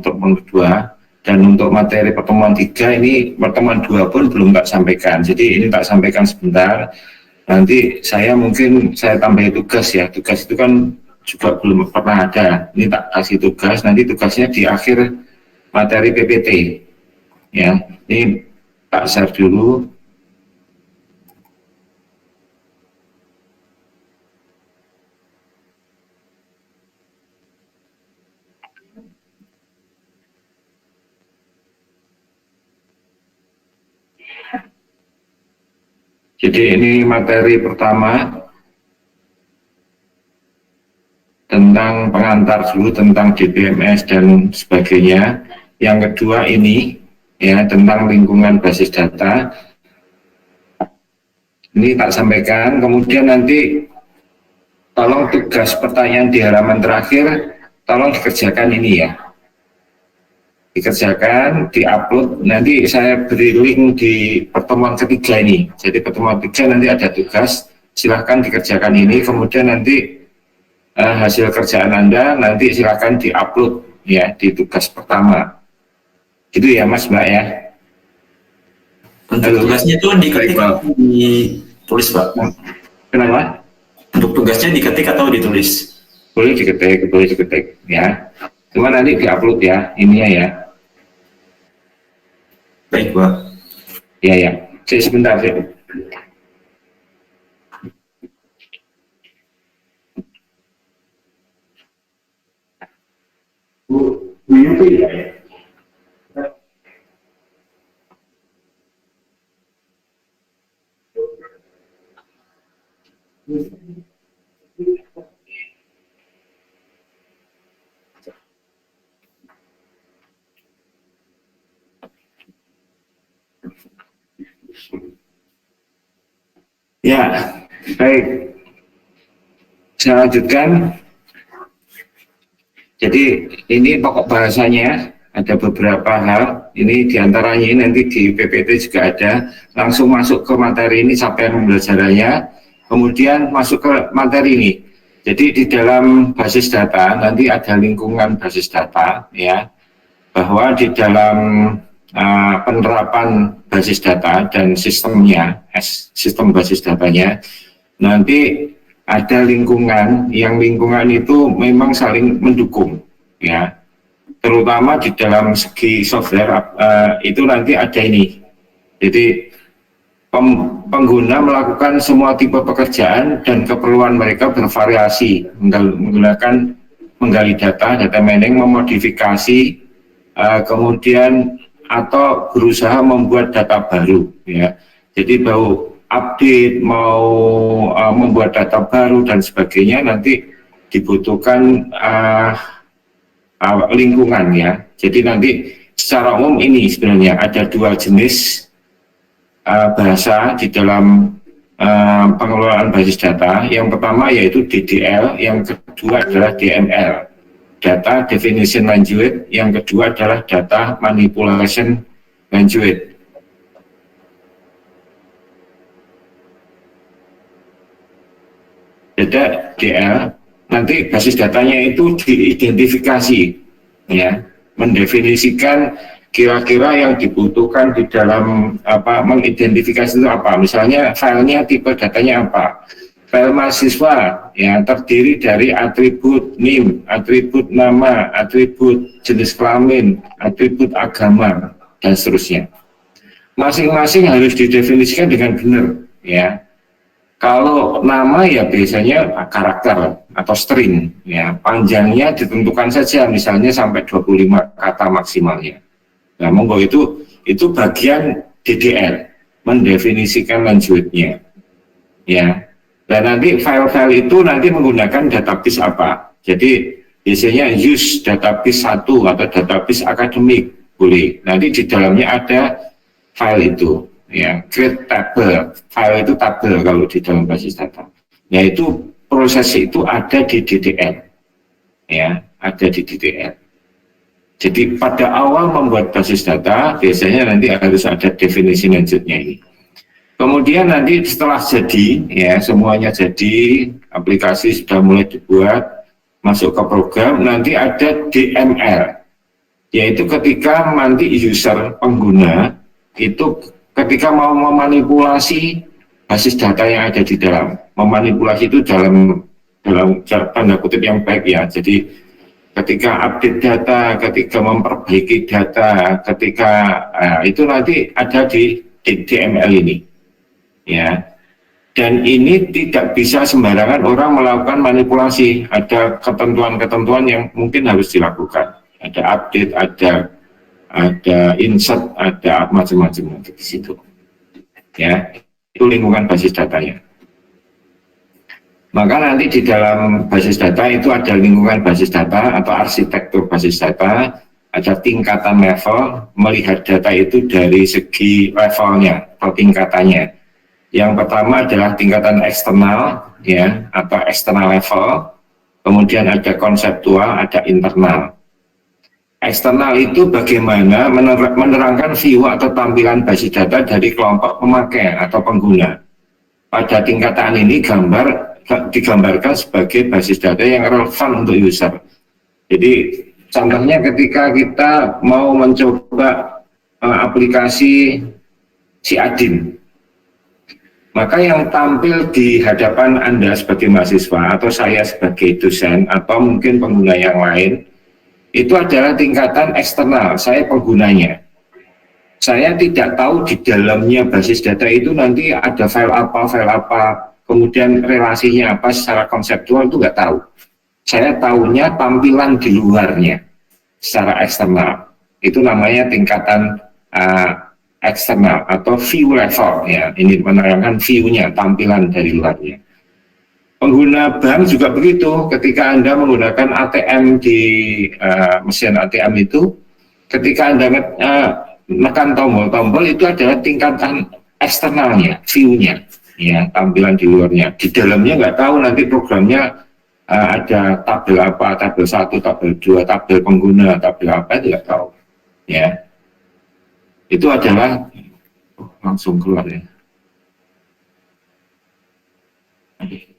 pertemuan kedua, dan untuk materi pertemuan 3 ini pertemuan 2 pun belum tak sampaikan. Jadi ini tak sampaikan sebentar. Nanti saya mungkin saya tambahin tugas ya. Tugas itu kan juga belum pernah ada. Ini tak kasih tugas. Nanti tugasnya di akhir materi PPT. Ya, ini tak share dulu. Jadi ini materi pertama tentang pengantar dulu tentang DBMS dan sebagainya. Yang kedua ini ya tentang lingkungan basis data. Ini tak sampaikan. Kemudian nanti tolong tugas pertanyaan di halaman terakhir tolong dikerjakan ini ya. Dikerjakan, diupload, nanti saya beri link di pertemuan ketiga ini. Jadi pertemuan ketiga nanti ada tugas, silahkan dikerjakan ini, kemudian nanti hasil kerjaan Anda nanti silahkan diupload ya di tugas pertama. Gitu ya Mas Mbak ya. Untuk tugasnya itu diketik atau ditulis Pak? Kenapa? Untuk tugasnya diketik atau ditulis? Boleh diketik ya. Cuma nanti diupload ya, ininya ya. Baik, Pak. Ya. Sebentar sih. Ya, baik. Saya lanjutkan. Jadi ini pokok bahasanya ada beberapa hal. Ini diantaranya nanti di PPT juga ada. Langsung masuk ke materi ini sampai pembelajarannya. Kemudian masuk ke materi ini. Jadi di dalam basis data nanti ada lingkungan basis data ya. Bahwa di dalam penerapan basis data dan sistemnya, sistem basis datanya, nanti ada lingkungan, yang lingkungan itu memang saling mendukung, ya. Terutama di dalam segi software itu nanti ada ini. Jadi pengguna melakukan semua tipe pekerjaan dan keperluan mereka bervariasi menggunakan menggali data mining, memodifikasi, kemudian atau berusaha membuat data baru ya. Jadi mau update, mau membuat data baru dan sebagainya nanti dibutuhkan lingkungan ya. Jadi nanti secara umum ini sebenarnya ada dua jenis bahasa di dalam pengelolaan basis data. Yang pertama yaitu DDL, yang kedua adalah DML. Data Definition Language, yang kedua adalah Data Manipulation Language. Data DL, nanti basis datanya itu diidentifikasi, ya, mendefinisikan kira-kira yang dibutuhkan di dalam mengidentifikasi itu apa. Misalnya filenya tipe datanya apa. File mahasiswa yang terdiri dari atribut NIM, atribut nama, atribut jenis kelamin, atribut agama, dan seterusnya. Masing-masing harus didefinisikan dengan benar, ya. Kalau nama ya biasanya karakter atau string, ya. Panjangnya ditentukan saja, misalnya sampai 25 kata maksimalnya. Nah, monggo itu bagian DDL, mendefinisikan lanjutnya, ya. Dan nanti file-file itu nanti menggunakan database apa. Jadi biasanya use database 1 atau database akademik boleh. Nanti di dalamnya ada file itu, ya, create table. File itu tabel kalau di dalam basis data. Yaitu proses itu ada di DDL, ya, ada di DDL. Jadi pada awal membuat basis data biasanya nanti harus ada definisi lanjutnya ini. Kemudian nanti setelah jadi, ya semuanya jadi, aplikasi sudah mulai dibuat, masuk ke program, nanti ada DML. yaitu ketika nanti user pengguna itu ketika mau memanipulasi basis data yang ada di dalam, memanipulasi itu dalam tanda kutip yang baik ya. Jadi ketika update data, ketika memperbaiki data, ketika itu nanti ada di DML ini, ya. Dan ini tidak bisa sembarangan orang melakukan manipulasi. Ada ketentuan-ketentuan yang mungkin harus dilakukan. Ada update, ada insert, ada macam-macam di situ. Ya, itu lingkungan basis datanya. Maka nanti di dalam basis data itu ada lingkungan basis data atau arsitektur basis data, ada tingkatan level, melihat data itu dari segi levelnya atau tingkatannya. Yang pertama adalah tingkatan eksternal, ya, atau external level. Kemudian ada konseptual, ada internal. Eksternal itu bagaimana menerangkan view atau tampilan basis data dari kelompok pemakai atau pengguna. Pada tingkatan ini digambarkan sebagai basis data yang relevan untuk user. Jadi contohnya ketika kita mau mencoba aplikasi si Adin, maka yang tampil di hadapan Anda sebagai mahasiswa atau saya sebagai dosen atau mungkin pengguna yang lain itu adalah tingkatan eksternal, saya penggunanya. Saya tidak tahu di dalamnya basis data itu nanti ada file apa, kemudian relasinya apa secara konseptual itu nggak tahu. Saya tahunya tampilan di luarnya secara eksternal. Itu namanya tingkatan eksternal atau view level, ya. Ini menerangkan view-nya, tampilan dari luarnya. Pengguna bank juga begitu. Ketika Anda menggunakan ATM di mesin ATM itu, ketika Anda menekan tombol-tombol itu adalah tingkatan eksternalnya, view-nya, ya, tampilan di luarnya. Di dalamnya nggak tahu nanti programnya ada tabel apa, tabel 1, tabel 2, tabel pengguna, tabel apa, itu nggak tahu, ya. Itu adalah langsung keluar ya.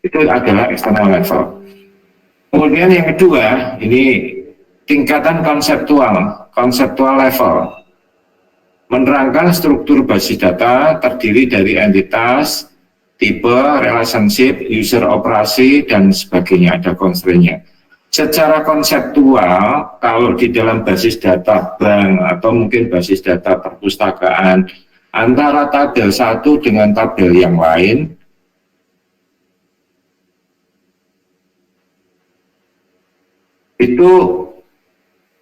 Itu adalah external level. Kemudian yang kedua, ini tingkatan konseptual level. Menerangkan struktur basis data terdiri dari entitas, tipe, relationship, user operasi, dan sebagainya, ada constraint-nya. Secara konseptual, kalau di dalam basis data bank atau mungkin basis data perpustakaan, antara tabel satu dengan tabel yang lain, itu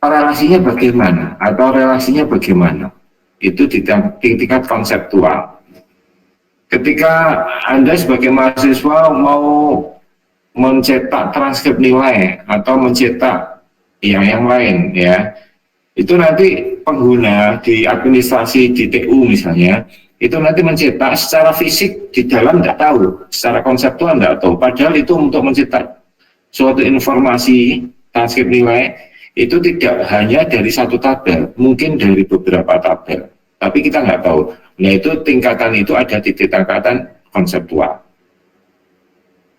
relasinya bagaimana atau relasinya bagaimana? Itu di tingkat konseptual. Ketika Anda sebagai mahasiswa mau mencetak transkrip nilai atau mencetak yang lain, ya, itu nanti pengguna di administrasi di TU misalnya itu nanti mencetak secara fisik di dalam tidak tahu, secara konseptual tidak tahu, padahal itu untuk mencetak suatu informasi transkrip nilai itu tidak hanya dari satu tabel, mungkin dari beberapa tabel, tapi kita nggak tahu. Nah, itu tingkatan itu ada di tingkatan konseptual.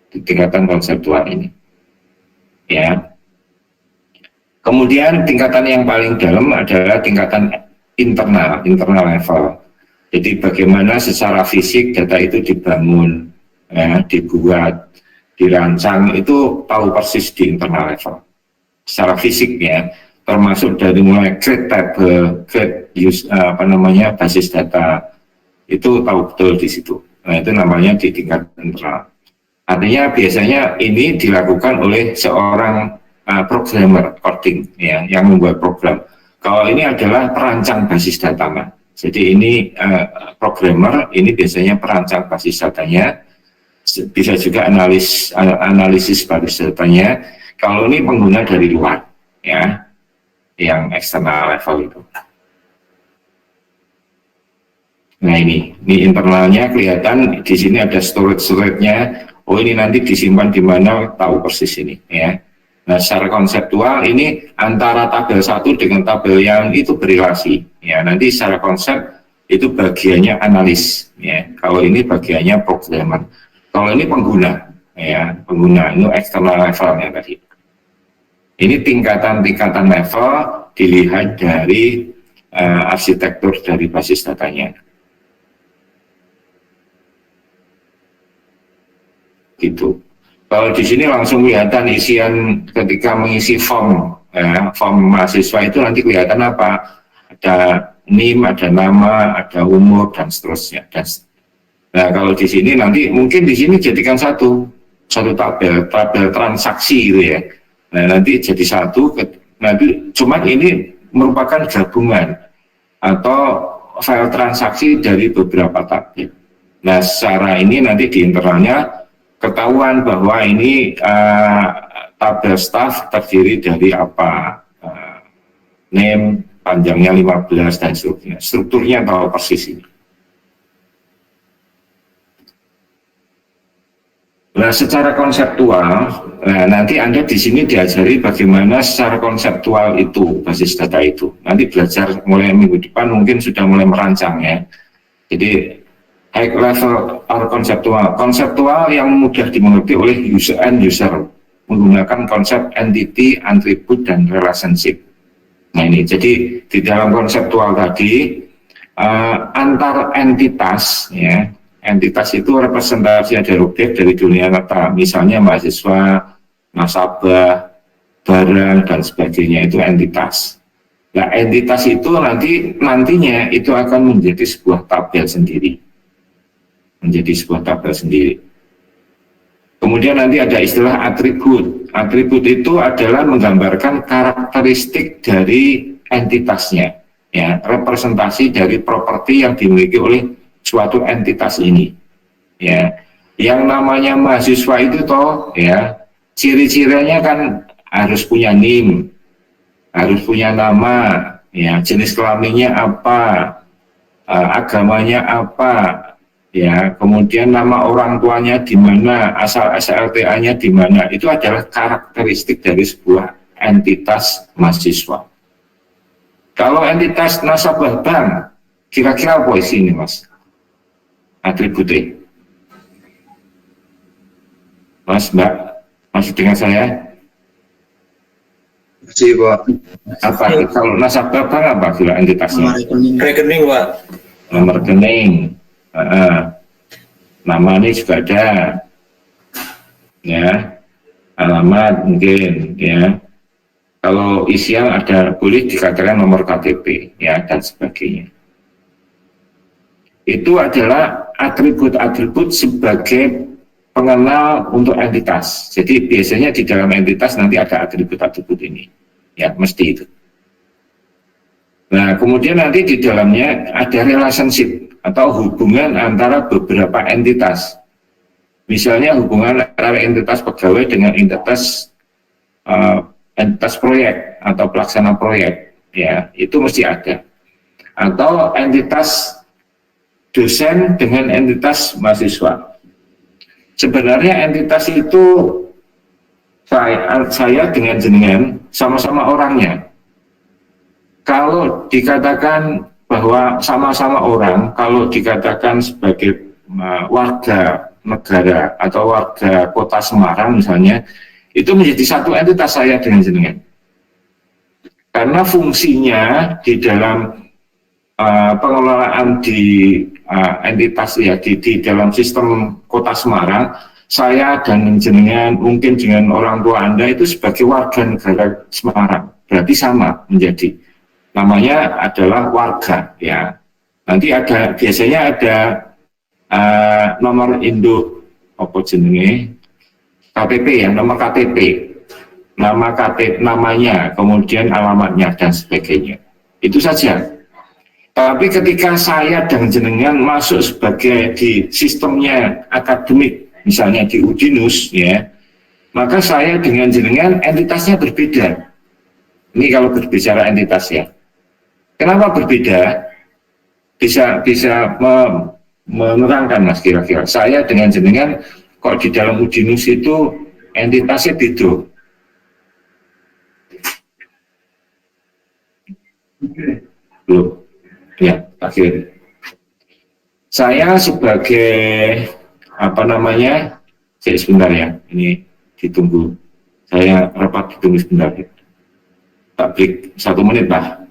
Di tingkatan konseptual ini, ya. Kemudian tingkatan yang paling dalam adalah tingkatan internal level. Jadi bagaimana secara fisik data itu dibangun, ya, dibuat, dirancang, itu tahu persis di internal level. Secara fisik, ya, termasuk dari mulai create table, create basis data, itu tahu betul di situ. Nah, itu namanya di tingkat internal. Artinya biasanya ini dilakukan oleh seorang programmer coding, ya, yang membuat program. Kalau ini adalah perancang basis data, Mas. Jadi ini programmer, ini biasanya perancang basis datanya, bisa juga analisis basis datanya. Kalau ini pengguna dari luar, ya, yang eksternal level itu. Nah, ini internalnya kelihatan di sini ada storage-nya. Oh, ini nanti disimpan di mana, tahu persis ini, ya. Nah, secara konseptual ini antara tabel satu dengan tabel yang itu berrelasi, ya. Nanti secara konsep itu bagiannya analis, ya. Kalau ini bagiannya programmer. Kalau ini pengguna, ya, pengguna itu external levelnya tadi. Ini tingkatan level dilihat dari arsitektur dari basis datanya. Gitu. Kalau di sini langsung kelihatan isian ketika mengisi form, form mahasiswa itu nanti kelihatan apa? Ada NIM, ada nama, ada umur, dan seterusnya. Nah, kalau di sini nanti mungkin di sini jadikan satu tabel transaksi gitu ya. Nah, nanti jadi satu, nanti cuman ini merupakan gabungan atau file transaksi dari beberapa tabel. Nah, secara ini nanti di internalnya ketahuan bahwa ini tabel staff terdiri dari apa, name, panjangnya 15 dan seterusnya. Strukturnya tahu persis ini. Nah, secara konseptual, nanti Anda di sini diajari bagaimana secara konseptual itu basis data itu. Nanti belajar mulai minggu depan mungkin sudah mulai merancang ya. Jadi high level or konseptual yang mudah dimengerti oleh user menggunakan konsep entity, attribute, dan relationship. Nah ini, jadi di dalam konseptual tadi antar entitas ya. Entitas itu representasi dari objek dari dunia nyata, misalnya mahasiswa, nasabah, barang, dan sebagainya, itu entitas. Nah, entitas itu nantinya itu akan menjadi sebuah tabel sendiri. Kemudian nanti ada istilah atribut. Atribut itu adalah menggambarkan karakteristik dari entitasnya, ya, representasi dari properti yang dimiliki oleh suatu entitas ini, ya. Yang namanya mahasiswa itu toh, ya, ciri-cirinya kan harus punya NIM, harus punya nama, ya, jenis kelaminnya apa, agamanya apa, ya, kemudian nama orang tuanya di mana, asal SLTA-nya di mana. Itu adalah karakteristik dari sebuah entitas mahasiswa. Kalau entitas nasabah bank, kira-kira apa isinya, Mas? Atributnya. Mas, Mbak, masih dengan saya? Masih, Pak. Apa? Kalau nasabah bank apa kira entitasnya? Rekening, Pak. Nomor rekening. Nama ini juga ada, ya, alamat mungkin, ya. Kalau isian ada, boleh dikatakan nomor KTP, ya, dan sebagainya. Itu adalah atribut-atribut sebagai pengenal untuk entitas. Jadi biasanya di dalam entitas nanti ada atribut-atribut ini, ya, mesti itu. Nah, kemudian nanti di dalamnya ada relationship atau hubungan antara beberapa entitas. Misalnya hubungan antara entitas pegawai dengan entitas proyek atau pelaksana proyek, ya, itu mesti ada. Atau entitas dosen dengan entitas mahasiswa. Sebenarnya entitas itu saya dengan jenengan sama-sama orangnya. Kalau dikatakan bahwa sama-sama orang, kalau dikatakan sebagai warga negara atau warga kota Semarang misalnya, itu menjadi satu entitas saya dengan jenengan. Karena fungsinya di dalam pengelolaan di entitas ya di dalam sistem kota Semarang, saya dan jenengan mungkin dengan orang tua Anda itu sebagai warga negara Semarang, berarti sama menjadi. Namanya adalah warga, ya. Nanti ada biasanya ada nomor induk apa jenenge KTP ya, nomor KTP, nama KTP, namanya, kemudian alamatnya dan sebagainya. Itu saja. Tapi ketika saya dan jenengan masuk sebagai di sistemnya akademik, misalnya di Udinus, ya, maka saya dengan jenengan entitasnya berbeda. Ini kalau berbicara entitas ya. Kenapa berbeda? Bisa menerangkan, Mas, kira-kira. Saya dengan jenengan kok di dalam Udinus itu entitasnya beda. Loh. Ya, akhir. Saya sebagai apa namanya? Sebentar ya, ini ditunggu. Saya rapat ditunggu sebentar. Tak break 1 menit, Pak.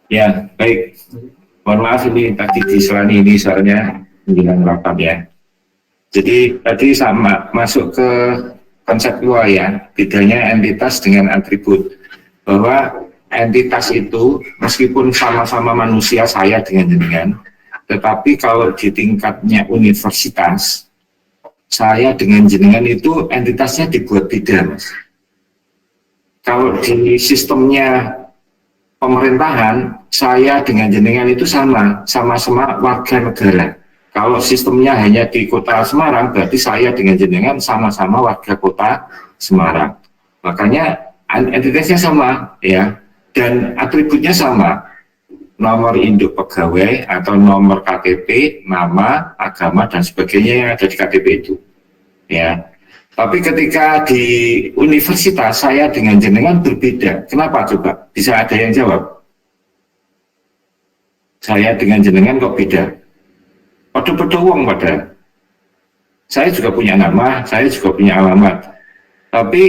Ya, baik. Mohon maaf ini tadi diselani ini soalnya bilang rapat ya. Jadi tadi sama masuk ke konsep luar ya, bedanya entitas dengan atribut. Bahwa entitas itu meskipun sama-sama manusia saya dengan jenengan, tetapi kalau di tingkatnya universitas, saya dengan jenengan itu entitasnya dibuat beda, Mas. Kalau di sistemnya pemerintahan, saya dengan jenengan itu sama-sama warga negara. Kalau sistemnya hanya di kota Semarang, berarti saya dengan jenengan sama-sama warga kota Semarang. Makanya entitasnya sama, ya, dan atributnya sama. Nomor induk pegawai atau nomor KTP, nama, agama, dan sebagainya yang ada di KTP itu. Ya. Tapi ketika di universitas, saya dengan jenengan berbeda. Kenapa coba? Bisa ada yang jawab? Saya dengan jenengan kok beda? Pada wong pada. Saya juga punya nama, saya juga punya alamat. Tapi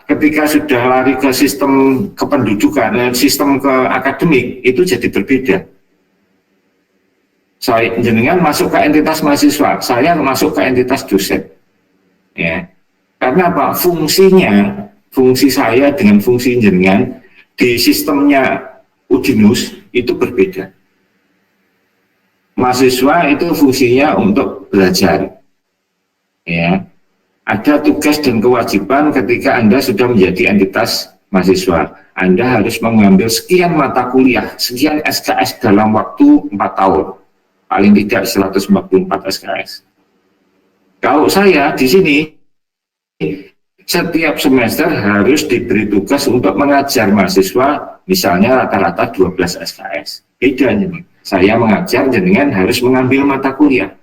ketika sudah lari ke sistem kependudukan, sistem ke akademik, itu jadi berbeda. Saya jenengan masuk ke entitas mahasiswa, saya masuk ke entitas dosen. Ya, karena apa? Fungsi saya dengan fungsi jenengan di sistemnya Udinus itu berbeda. Mahasiswa itu fungsinya untuk belajar, ya. Ada tugas dan kewajiban ketika Anda sudah menjadi entitas mahasiswa. Anda harus mengambil sekian mata kuliah, sekian SKS dalam waktu 4 tahun, paling tidak 144 SKS. Kalau saya di sini setiap semester harus diberi tugas untuk mengajar mahasiswa, misalnya rata-rata 12 SKS. Beda nih. Saya mengajar, jenengan harus mengambil mata kuliah.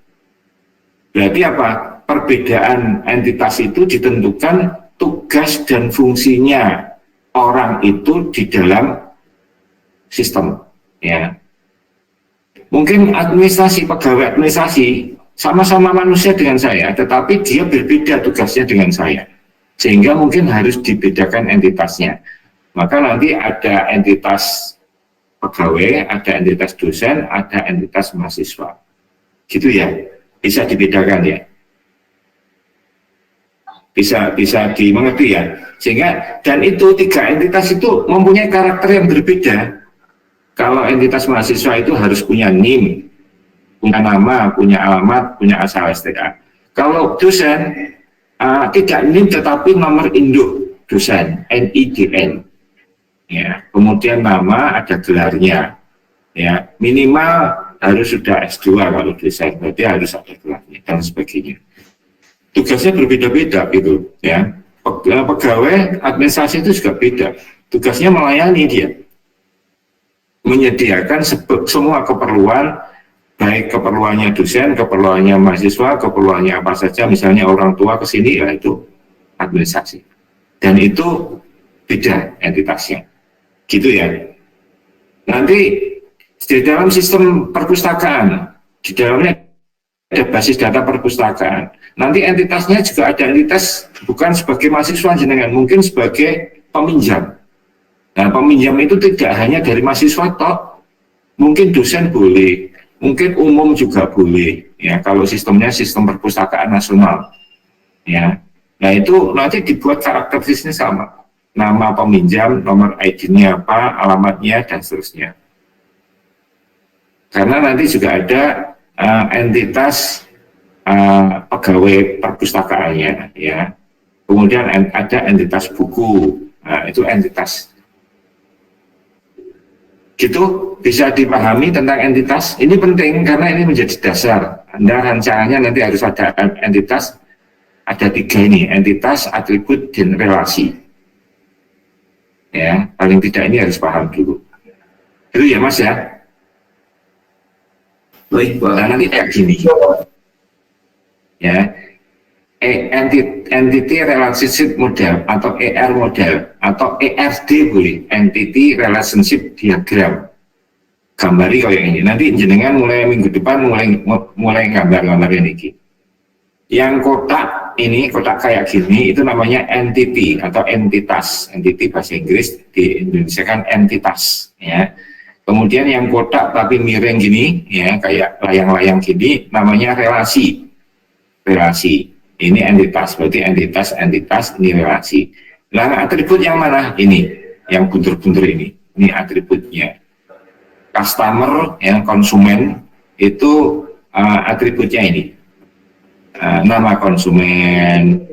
Berarti apa? Perbedaan entitas itu ditentukan tugas dan fungsinya orang itu di dalam sistem. Ya. Mungkin administrasi, pegawai administrasi sama-sama manusia dengan saya, tetapi dia berbeda tugasnya dengan saya. Sehingga mungkin harus dibedakan entitasnya. Maka nanti ada entitas pegawai, ada entitas dosen, ada entitas mahasiswa. Gitu ya, bisa dibedakan ya. Bisa dimengerti ya. Sehingga, dan itu 3 entitas itu mempunyai karakter yang berbeda. Kalau entitas mahasiswa itu harus punya NIM, punya nama, punya alamat, punya asal STK. Kalau dosen, tidak NIM tetapi nomor induk dosen, NIDN. Ya, kemudian nama ada gelarnya, ya, minimal harus sudah S2 kalau dosen, berarti harus ada gelarnya dan sebagainya. tugasnya berbeda-beda gitu ya. Pegawai administrasi itu juga beda, tugasnya melayani dia, menyediakan semua keperluan, baik keperluannya dosen, keperluannya mahasiswa, keperluannya apa saja, misalnya orang tua ke sini, ya itu administrasi. Dan itu beda entitasnya. Gitu ya. Nanti di dalam sistem perpustakaan, di dalamnya ada basis data perpustakaan. Nanti entitasnya juga ada entitas bukan sebagai mahasiswa jenengan, mungkin sebagai peminjam. Nah, peminjam itu tidak hanya dari mahasiswa toh, mungkin dosen boleh, mungkin umum juga boleh. Ya, kalau sistemnya sistem perpustakaan nasional. Ya, nah itu nanti dibuat karakteristiknya sama. Nama peminjam, nomor ID-nya apa, alamatnya dan seterusnya. Karena nanti juga ada entitas pegawai perpustakaannya, ya. Kemudian ada entitas buku, nah, itu entitas. Gitu bisa dipahami tentang entitas. Ini penting karena ini menjadi dasar. Anda rancangannya nanti harus ada entitas, ada 3 ini, entitas, atribut, dan relasi. Ya, paling tidak ini harus paham dulu. Itu ya Mas ya. Baik, Pak. Nah, nanti kayak gini. Ya, entity relationship model atau ER model atau ERD boleh, entity relationship diagram. Gambari kayak ini. Nanti jenengan mulai minggu depan mulai gambar-gambar ini. Yang kotak ini, kotak kayak gini itu namanya entity atau entitas. Entity bahasa Inggris, di Indonesia kan entitas, ya. Kemudian yang kotak tapi miring gini, ya, kayak layang-layang gini, namanya relasi. Relasi. Ini entitas, berarti entitas, ini relasi. Nah, atribut yang mana? Ini, yang bunter-bunter ini. Ini atributnya. Customer, yang konsumen, itu atributnya ini. Nama konsumen,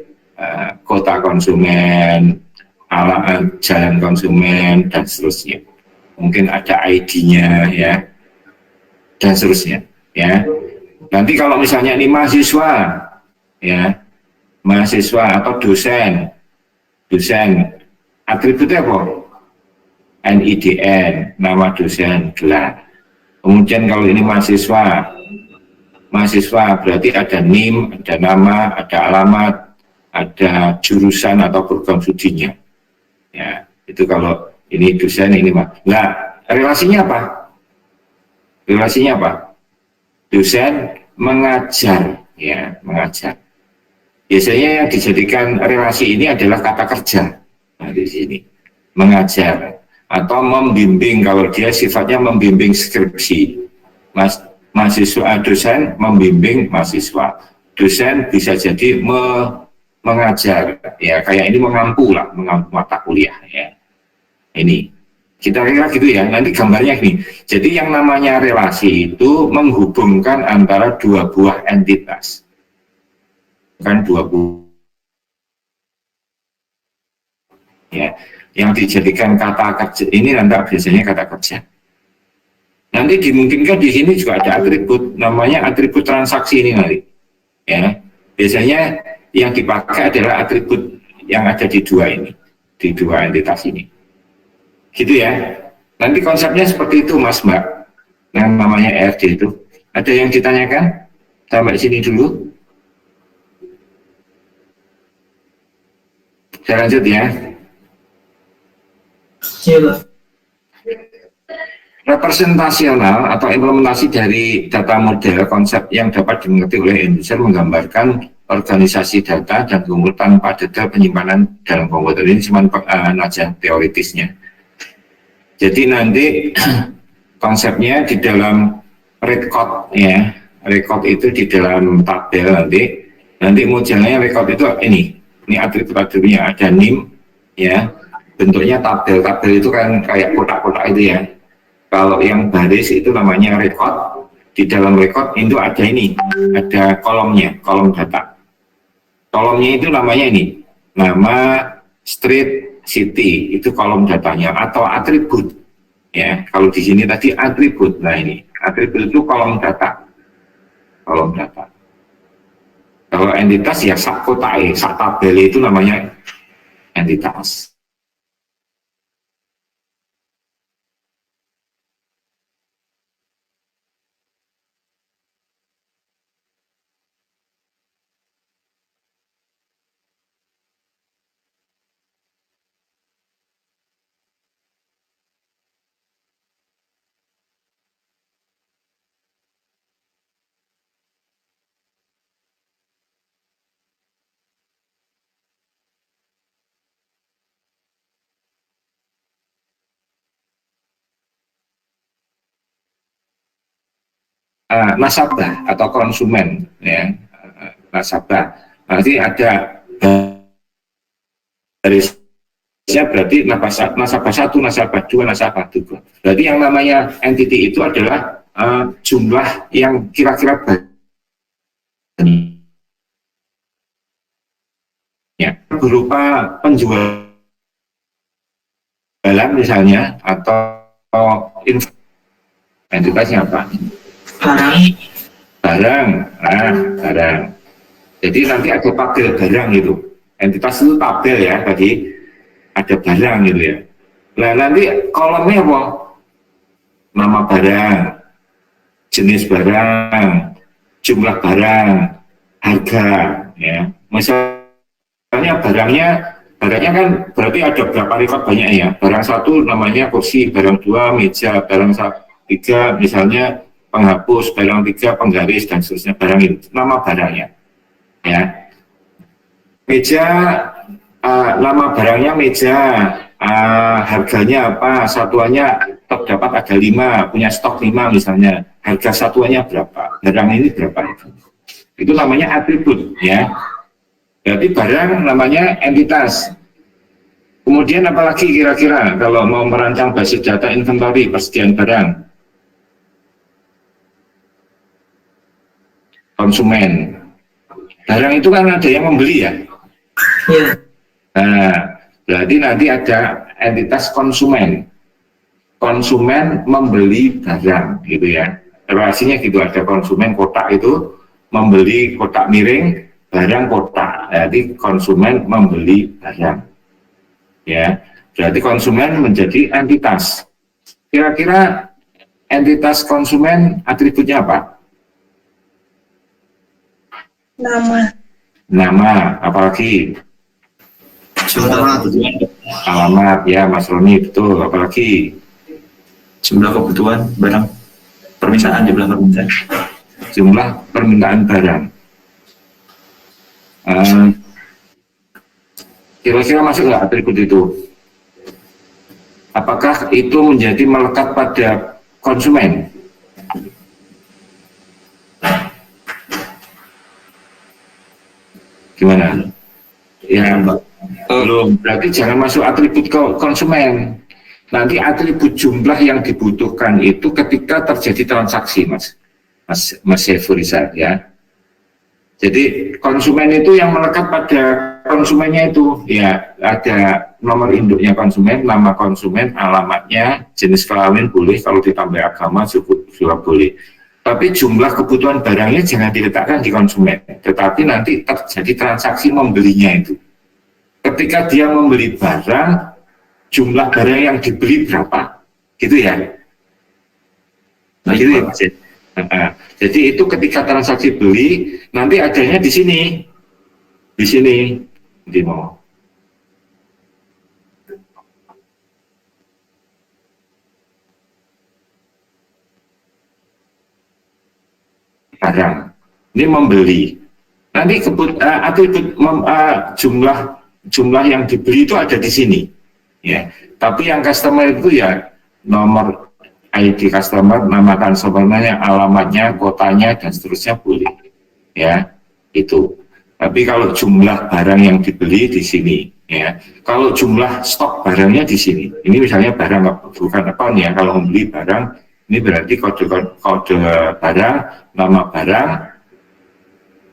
kota konsumen, jalan konsumen, dan seterusnya. Mungkin ada ID-nya, ya, dan seterusnya, ya. Nanti kalau misalnya ini mahasiswa, ya, mahasiswa atau dosen, atributnya apa? NIDN, nama dosen, gelar. Kemudian kalau ini mahasiswa berarti ada NIM, ada nama, ada alamat, ada jurusan atau program studinya. Ya, itu kalau ini dosen, ini mah. Nah, relasinya apa? Relasinya apa? Dosen mengajar, ya, mengajar. Biasanya yang dijadikan relasi ini adalah kata kerja. Nah, di sini mengajar atau membimbing kalau dia sifatnya membimbing skripsi. Mahasiswa, dosen membimbing mahasiswa. Dosen bisa jadi mengajar, ya, kayak ini mengampu mata kuliah, ya. Ini kita kira gitu ya. Nanti gambarnya gini. Jadi yang namanya relasi itu menghubungkan antara 2 buah entitas, bukan 2 buah, ya, yang dijadikan kata kerja ini nanti biasanya kata kerja. Nanti dimungkinkan di sini juga ada atribut, namanya atribut transaksi ini nanti, ya. Biasanya yang dipakai adalah atribut yang ada di 2 ini, di 2 entitas ini. Gitu ya. Nanti konsepnya seperti itu Mas Mbak, yang namanya ERD itu. Ada yang ditanyakan? Sampai sini dulu. Saya lanjut ya. Representasional atau implementasi dari data model, konsep yang dapat dimengerti oleh user menggambarkan organisasi data dan kemudian tanpa detail penyimpanan dalam komputer. Ini cuma aja teoritisnya. Jadi nanti konsepnya di dalam record, ya, record itu di dalam tabel nanti modelnya record itu ini atribut-atributnya ada NIM, ya, bentuknya tabel itu kan kayak kotak-kotak itu ya. Kalau yang baris itu namanya record. Di dalam record itu ada ini, ada kolomnya, kolom data. Kolomnya itu namanya ini, nama, street, city, itu kolom datanya atau atribut. Ya, kalau di sini tadi atribut. Nah, ini atribut itu kolom data. Kolom data. Kalau entitas ya sak kotae, sak tabel itu namanya entitas. Nasabah atau konsumen, ya, nasabah. Nanti ada garisnya berarti nasabah satu, nasabah dua, nasabah tiga. Berarti yang namanya entity itu adalah jumlah yang kira-kira banyak berupa penjualan misalnya atau entitasnya apa? Barang. Barang, barang. Jadi nanti ada tabel barang gitu. Entitas itu tabel ya, tadi ada barang gitu ya. Nah nanti kolomnya apa? Nama barang, jenis barang, jumlah barang, harga, ya. Misalnya barangnya kan berarti ada berapa record banyak ya. Barang satu namanya kursi, barang dua meja, barang tiga misalnya penghapus, barang tiga penggaris dan seterusnya, barang itu nama barangnya, ya. Meja, nama barangnya meja, harganya apa, satuannya terdapat ada 5, punya stok 5 misalnya, harga satuannya berapa, barang ini berapa, itu namanya atribut, ya. Berarti barang namanya entitas. Kemudian apalagi kira-kira kalau mau merancang basis data inventory persediaan barang? Konsumen. Barang itu kan ada yang membeli ya. Iya. Nah, berarti nanti ada entitas konsumen. Konsumen membeli barang, gitu ya. Relasinya gitu, ada konsumen kotak itu membeli kotak miring, barang kotak. Jadi konsumen membeli barang. Ya, berarti konsumen menjadi entitas. Kira-kira entitas konsumen atributnya apa? Nama, apalagi? Alamat, ya Mas Roni, betul. Apalagi? Jumlah kebutuhan barang, permintaan, jumlah permintaan. Jumlah permintaan barang. Kira-kira masuk nggak atribut itu? Apakah itu menjadi melekat pada konsumen? Gimana? Ya, belum. Berarti jangan masuk atribut ke konsumen. Nanti atribut jumlah yang dibutuhkan itu ketika terjadi transaksi, Mas Sefurizal, ya. Jadi konsumen itu yang melekat pada konsumennya itu, ya, ada nomor induknya konsumen, nama konsumen, alamatnya, jenis kelamin boleh, kalau ditambah agama juga boleh. Tapi jumlah kebutuhan barangnya jangan diletakkan di konsumen, tetapi nanti terjadi transaksi membelinya itu. Ketika dia membeli barang, jumlah barang yang dibeli berapa, gitu ya. Nah, gitu ya, Mas. Jadi itu ketika transaksi beli, nanti adanya di sini, di mau. Barang, ini membeli. Nanti atribut jumlah yang dibeli itu ada di sini, ya. Tapi yang customer itu ya nomor ID customer, nama customernya, alamatnya, kotanya, dan seterusnya boleh, ya, itu. Tapi kalau jumlah barang yang dibeli di sini, ya. Kalau jumlah stok barangnya di sini, ini misalnya barang bukan account ya, kalau membeli barang, ini berarti kode barang, nama barang,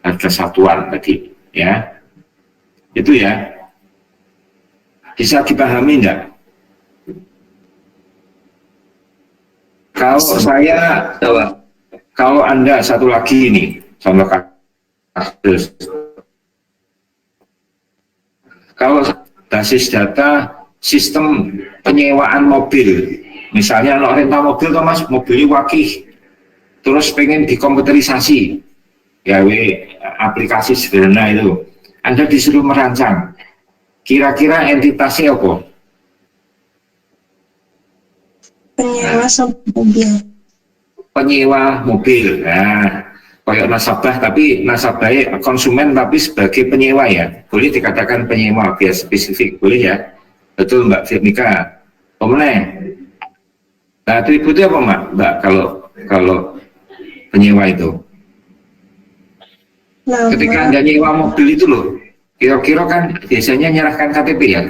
harga satuan tadi, ya. Itu ya. Bisa dipahami enggak? Kalau Anda satu lagi ini, contoh Terus, kalau basis data sistem penyewaan mobil, misalnya no rental mobil, Thomas, mobilnya wakih, terus pengen dikomputerisasi, gawe aplikasi sederhana itu, Anda disuruh merancang, kira-kira entitasnya apa? Penyewa mobil. Penyewa mobil, nah, kayak nasabah, tapi nasabahnya konsumen tapi sebagai penyewa ya, boleh dikatakan penyewa biar spesifik, boleh ya, betul Mbak Firnika. Pemenang. Nah, atributnya apa Mbak kalau penyewa itu? Nama. Ketika Anda nyewa mobil itu loh, kira-kira kan biasanya nyerahkan KTP ya?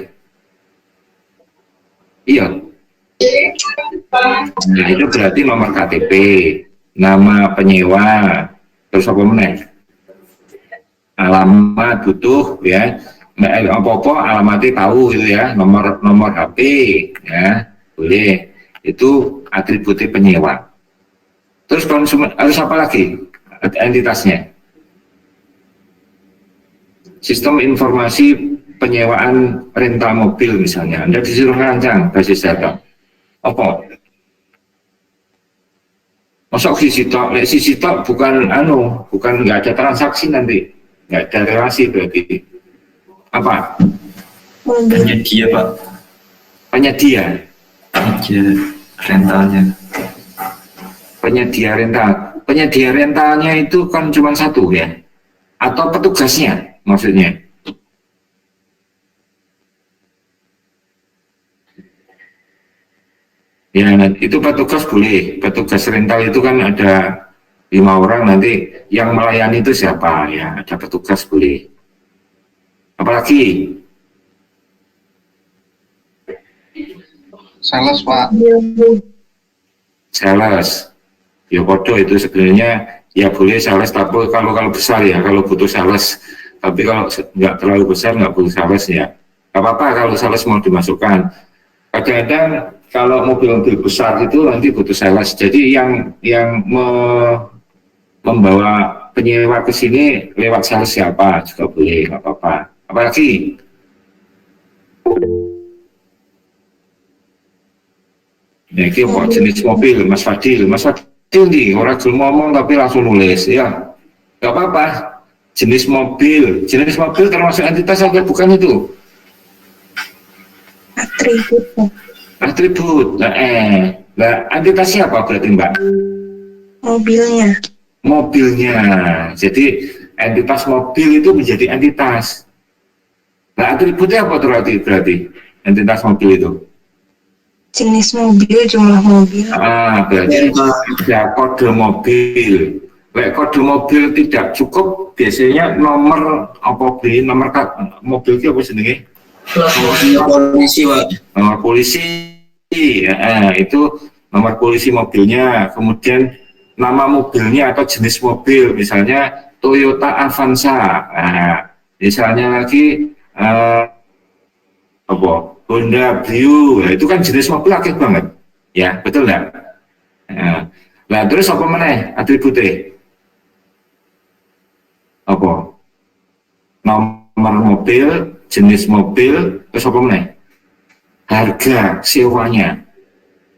Iya. Nah, itu berarti nomor KTP, nama penyewa, terus apa meneh? Alamat butuh ya. Apa-apa alamatnya tahu gitu ya, nomor HP ya, boleh. Itu atributnya penyewa. Terus konsumen harus apa lagi? Entitasnya. Sistem informasi penyewaan rental mobil misalnya, Anda disuruh rancang basis data. Apa? Masuk sisi tok bukan bukan nggak ada transaksi nanti, nggak ada relasi berarti. Apa? Penyedia, Pak. Penyedia. Penyedia rentalnya. Penyedia rental. Penyedia rentalnya itu kan cuma satu ya? Atau petugasnya maksudnya? Ya, itu petugas boleh. Petugas rental itu kan ada 5 orang, nanti yang melayani itu siapa ya? Ada petugas boleh. Apalagi? Sales, Pak. Sales. Ya podo itu sebenarnya ya boleh sales, tapi kalau besar ya, kalau butuh sales. Tapi kalau nggak terlalu besar nggak butuh sales ya. Nggak apa-apa kalau sales mau dimasukkan. Kadang-kadang kalau mobil-mobil besar itu nanti butuh sales. Jadi yang membawa penyewa ke sini lewat sales siapa juga boleh, nggak apa-apa. Apalagi ya ini kok jenis mobil, Mas Fadil nih orang belum ngomong tapi langsung nulis ya, nggak apa-apa. Jenis mobil termasuk entitas saja bukan itu? Atribut. Nah, entitasnya apa berarti Mbak? Mobilnya. Jadi entitas mobil itu menjadi entitas. Nah, atributnya apa berarti entitas mobil itu? Jenis mobil, jumlah mobil. Berarti ada kode mobil. Kode mobil tidak cukup, biasanya nomor mobil itu apa sendiri? Nomor polisi, Pak. Nomor polisi, ya, itu nomor polisi mobilnya. Kemudian nama mobilnya atau jenis mobil, misalnya Toyota Avanza. Nah, misalnya lagi Honda Brio, itu kan jenis mobil aktif banget, ya betul nggak? Nah, terus apa mana atributnya? Apa? Nomor mobil, jenis mobil, terus apa mana? Harga sewanya.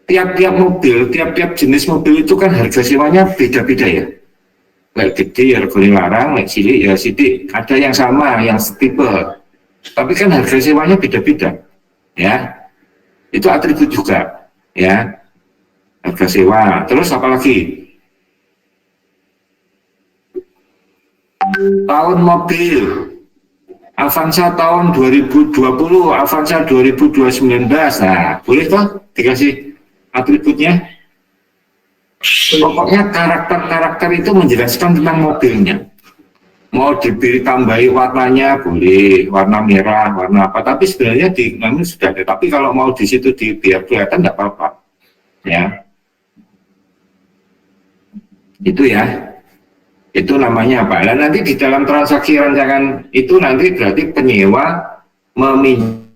Tiap-tiap mobil, tiap-tiap jenis mobil itu kan harga sewanya beda-beda ya. Lek gede ya regane larang, lek cilik ya sidik. Ada yang sama, yang setipe. Tapi kan harga sewanya beda-beda. Ya, itu atribut juga, ya, harga sewa. Terus apa lagi? Tahun mobil, Avanza tahun 2020, Avanza 2019. Nah, boleh toh dikasih atributnya? Pokoknya karakter-karakter itu menjelaskan tentang mobilnya. Mau diberi tambahi warnanya boleh, warna merah, warna apa, tapi sebenarnya di namun sudah ada. Tapi kalau mau di situ biar kelihatan tidak apa-apa, ya. Itu ya, itu namanya apa? Dan nanti di dalam transaksi rancangan itu nanti berarti penyewa meminjam